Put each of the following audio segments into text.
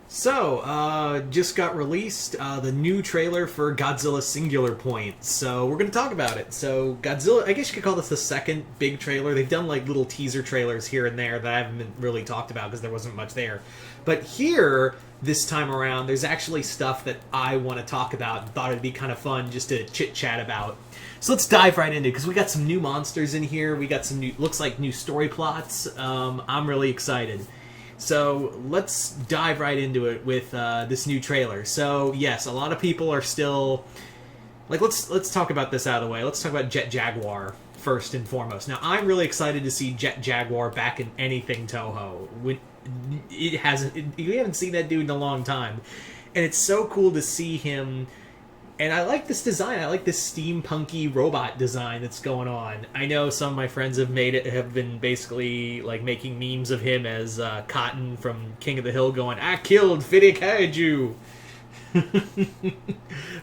Just got released the new trailer for Godzilla Singular Point. So, we're going to talk about it. So, Godzilla, I guess you could call this the second big trailer. They've done like little teaser trailers here and there that I haven't been really talked about because there wasn't much there. But here, this time around, there's actually stuff that I want to talk about and thought it'd be kind of fun just to chit-chat about. So let's dive right into it, because we got some new monsters in here. We got some new, looks like new story plots. I'm really excited. So let's dive right into it with this new trailer. So yes, a lot of people are still like, let's talk about this out of the way. Let's talk about Jet Jaguar first and foremost. Now I'm really excited to see Jet Jaguar back in anything Toho. We haven't seen that dude in a long time, and it's so cool to see him. And I like this design. I like this steampunky robot design that's going on. I know some of my friends have been basically like making memes of him as Cotton from King of the Hill going, "I killed Fitty Kaiju."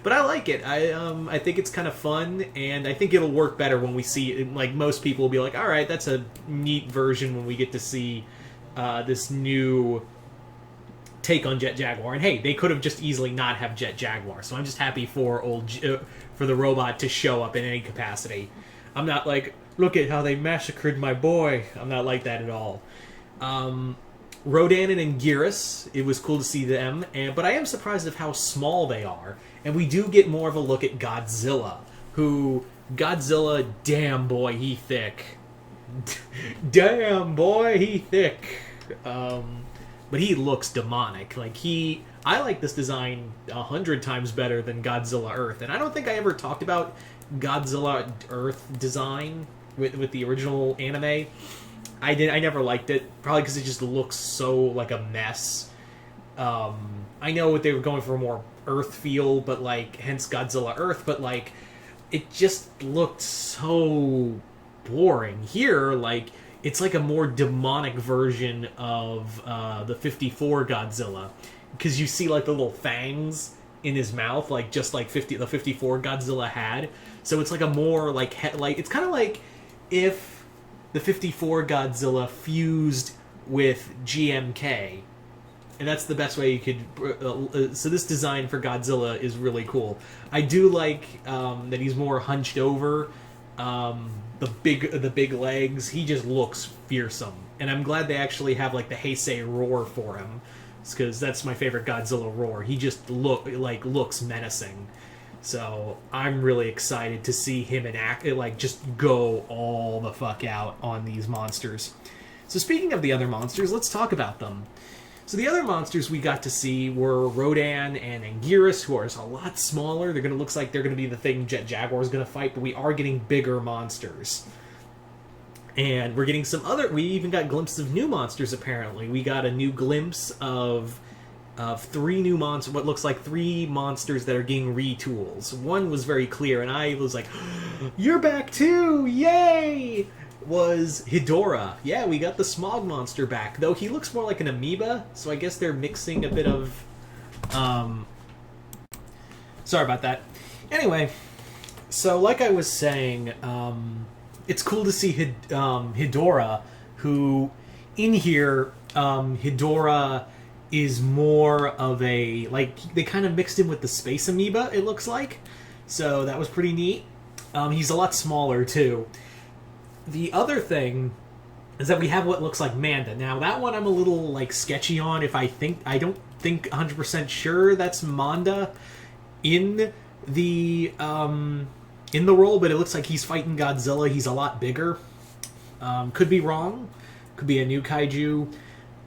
But I like it. I think it's kind of fun, and I think it'll work better when we see it. Like, most people will be like, all right, that's a neat version when we get to see this new take on Jet Jaguar. And hey, they could have just easily not have Jet Jaguar, so I'm just happy for for the robot to show up in any capacity. I'm not like, look at how they massacred my boy. I'm not like that at all. Rodan and Anguirus, it was cool to see them, but I am surprised of how small they are. And we do get more of a look at Godzilla, Godzilla, damn boy, he thick. Damn boy, he thick. But he looks demonic. I like this design 100 times better than Godzilla Earth. And I don't think I ever talked about Godzilla Earth design with the original anime. I never liked it, probably because it just looks so like a mess. I know what they were going for, a more Earth feel, but hence Godzilla Earth, but it just looked so boring. Here, it's like a more demonic version of the 54 Godzilla, because you see the little fangs in his mouth, just like the 54 Godzilla had. So it's like a more it's kind of like if the 54 Godzilla fused with GMK, and that's the best way you could. So this design for Godzilla is really cool. I do like that he's more hunched over. The big legs. He just looks fearsome, and I'm glad they actually have the Heisei roar for him, because that's my favorite Godzilla roar. He just looks menacing. So I'm really excited to see him just go all the fuck out on these monsters. So speaking of the other monsters, let's talk about them. So the other monsters we got to see were Rodan and Anguirus, who are a lot smaller. Looks like they're gonna be the thing Jet Jaguar is gonna fight, but we are getting bigger monsters. And we're getting we even got glimpses of new monsters, apparently. We got a new glimpse of 3 new monsters, what looks like 3 monsters that are getting retools. One was very clear, and I was like, you're back too! Yay! Was Hedorah. Yeah, we got the Smog monster back, though he looks more like an amoeba, so I guess they're mixing a bit of... Sorry about that. Anyway, so like I was saying, it's cool to see Hedorah, who, in here, Hedorah is more of a... they kind of mixed him with the space amoeba, it looks like. So that was pretty neat. He's a lot smaller, too. The other thing is that we have what looks like Manda. Now, that one I'm a little, sketchy on. I don't think 100% sure that's Manda in the role, but it looks like he's fighting Godzilla. He's a lot bigger. Could be wrong. Could be a new kaiju.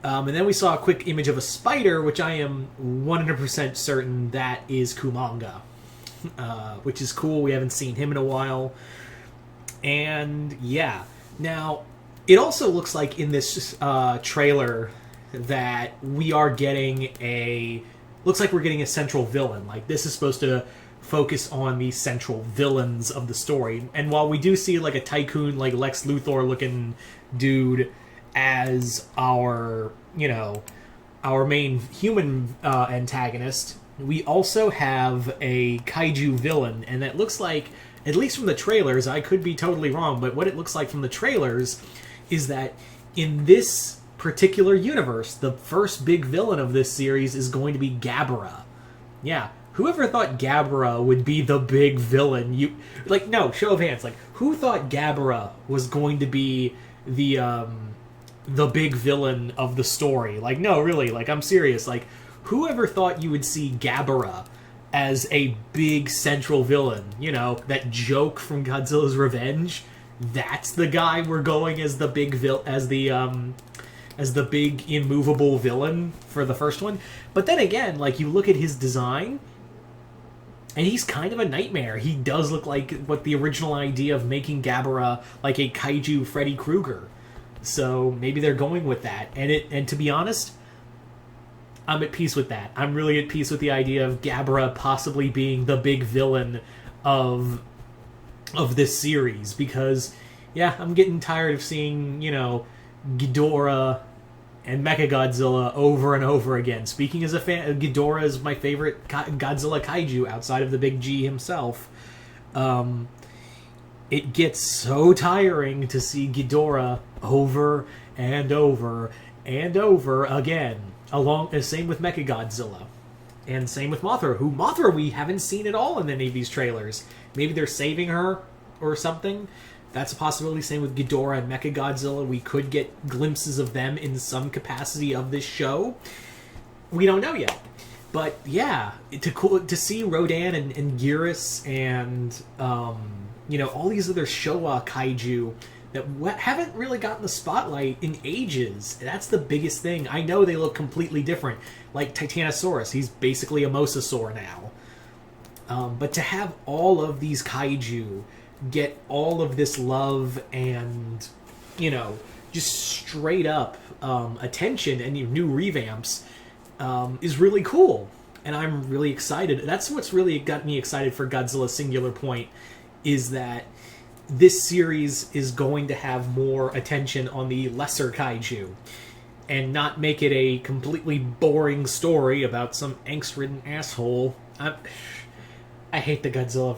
And then we saw a quick image of a spider, which I am 100% certain that is Kumanga. Which is cool. We haven't seen him in a while. And yeah, now it also looks like in this trailer that we are getting looks like we're getting a central villain. This is supposed to focus on the central villains of the story. And while we do see a tycoon, Lex Luthor looking dude as our main human antagonist, we also have a kaiju villain, and that looks like, at least from the trailers, I could be totally wrong, but what it looks like from the trailers is that in this particular universe, the first big villain of this series is going to be Gabara. Yeah, whoever thought Gabara would be the big villain? No, show of hands. Like, who thought Gabara was going to be the big villain of the story? Like, no, really. Like, I'm serious. Like, whoever thought you would see Gabara as a big central villain? You know, that joke from Godzilla's Revenge. That's the guy we're going as the big as the big immovable villain for the first one. But then again, like, you look at his design, and he's kind of a nightmare. He does look like what the original idea of making Gabara like a kaiju Freddy Krueger. So maybe they're going with that. And to be honest, I'm at peace with that. I'm really at peace with the idea of Gabara possibly being the big villain of this series, because yeah, I'm getting tired of seeing, you know, Ghidorah and Mechagodzilla over and over again. Speaking as a fan, Ghidorah is my favorite Godzilla kaiju outside of the big G himself. It gets so tiring to see Ghidorah over and over and over again. Same with Mechagodzilla. And same with Mothra, Mothra we haven't seen at all in any of these trailers. Maybe they're saving her or something. That's a possibility. Same with Ghidorah and Mechagodzilla. We could get glimpses of them in some capacity of this show. We don't know yet. But yeah, to see Rodan and Gearus and you know, all these other Showa kaiju that haven't really gotten the spotlight in ages. That's the biggest thing. I know they look completely different. Like Titanosaurus, he's basically a mosasaur now. But to have all of these kaiju get all of this love and, you know, just straight up attention and new revamps is really cool. And I'm really excited. That's what's really got me excited for Godzilla Singular Point, is that this series is going to have more attention on the lesser kaiju and not make it a completely boring story about some angst-ridden asshole. I hate the Godzilla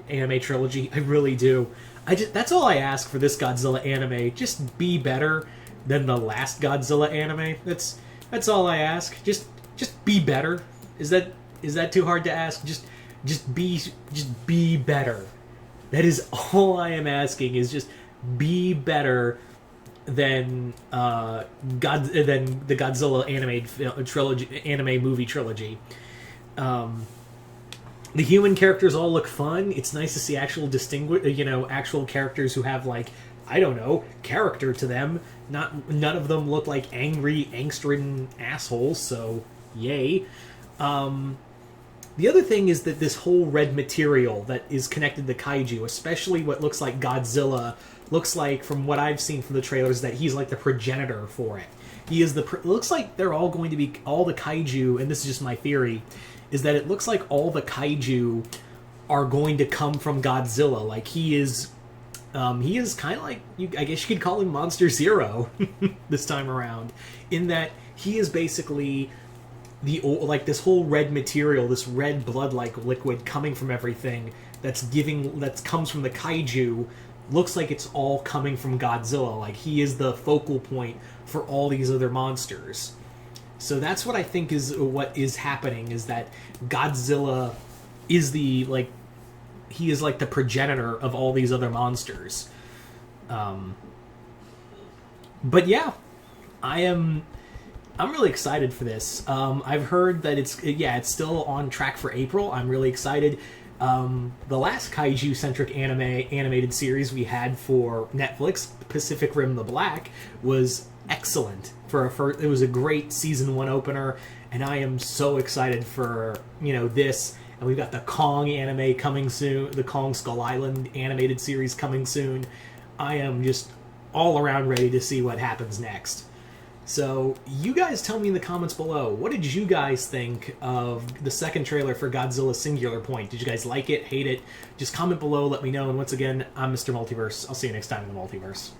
anime trilogy. I really do. That's all I ask for this Godzilla anime. Just be better than the last Godzilla anime. That's all I ask. Just be better. Is that too hard to ask? Just be better. That is all I am asking, is just be better than the Godzilla anime movie trilogy. The human characters all look fun. It's nice to see actual actual characters who have, like, I don't know, character to them. None of them look like angry, angst-ridden assholes. So yay. The other thing is that this whole red material that is connected to kaiju, especially what looks like Godzilla, looks like, from what I've seen from the trailers, that he's like the progenitor for it. He is looks like they're all going to be, all the kaiju, and this is just my theory, is that it looks like all the kaiju are going to come from Godzilla. Like, he is kind of like, I guess you could call him Monster Zero this time around, in that he is basically this whole red material, this red blood-like liquid coming from everything that comes from the kaiju, looks like it's all coming from Godzilla. Like, he is the focal point for all these other monsters. So that's what I think is what is happening, is that Godzilla is he is like the progenitor of all these other monsters. But yeah, I'm really excited for this. I've heard that it's still on track for April. I'm really excited. The last kaiju-centric animated series we had for Netflix, Pacific Rim: The Black, was excellent. It was a great season 1 opener, and I am so excited for, this. And we've got the Kong anime coming soon, the Kong Skull Island animated series coming soon. I am just all around ready to see what happens next. So, you guys tell me in the comments below, what did you guys think of the second trailer for Godzilla Singular Point? Did you guys like it, hate it? Just comment below, let me know. And once again, I'm Mr. Multiverse. I'll see you next time in the Multiverse.